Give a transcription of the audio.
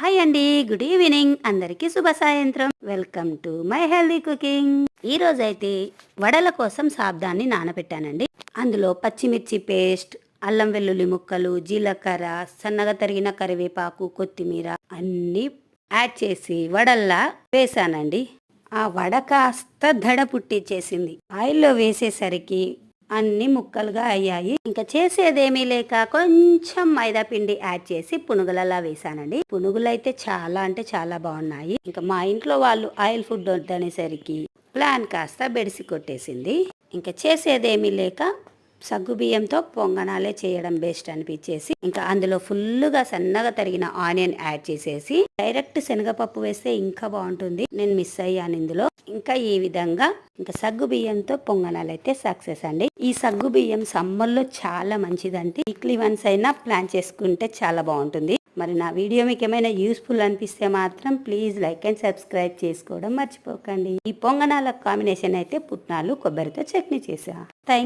Hi అండి, good evening. అందరికీ శుభ సాయంత్రం. Welcome to my healthy cooking. ఈ రోజైతే వడల కోసం సాబ్దాన్ని నానబెట్టానండి. అందులో పచ్చిమిర్చి పేస్ట్, అల్లం వెల్లుల్లి ముక్కలు, జీలకర్ర, సన్నగా తరిగిన కరివేపాకు, కొత్తిమీర అన్నీ యాడ్ చేసి వడల్లా వేసానండి. ఆ వడ కాస్త దడ పుట్టించేసింది. ఆయిల్లో వేసేసరికి అన్ని ముక్కలుగా అయ్యాయి. ఇంకా చేసేదేమీ లేక కొంచెం మైదా పిండి యాడ్ చేసి పునుగులలా వేసానండి. పునుగులు అయితే చాలా అంటే చాలా బాగున్నాయి. ఇంకా మా ఇంట్లో వాళ్ళు ఆయిల్ ఫుడ్ వద్దనేసరికి ప్లాన్ కాస్త బెడిసి కొట్టేసింది. ఇంకా చేసేదేమీ లేక సగ్గుబియ్యంతో పొంగనాలే చేయడం బెస్ట్ అనిపించేసి ఇంకా అందులో ఫుల్గా సన్నగా తరిగిన ఆనియన్ యాడ్ చేసేసి డైరెక్ట్ శనగపప్పు వేస్తే ఇంకా బాగుంటుంది. నేను మిస్ అయ్యాను ఇందులో. ఇంకా ఈ విధంగా ఇంకా సగ్గు బియ్యంతో పొంగనాలు అయితే సక్సెస్ అండి. ఈ సగ్గు బియ్యం సమ్మర్లో చాలా మంచిదండి. వీక్లీ వన్స్ అయినా ప్లాన్ చేసుకుంటే చాలా బాగుంటుంది. మరి నా వీడియో మీకు ఏమైనా యూస్ఫుల్ అనిపిస్తే మాత్రం ప్లీజ్ లైక్ అండ్ సబ్స్క్రైబ్ చేసుకోవడం మర్చిపోకండి. ఈ పొంగనాల కాంబినేషన్ అయితే పుట్నాలు కొబ్బరితో చట్నీ చేసా. థ్యాంక్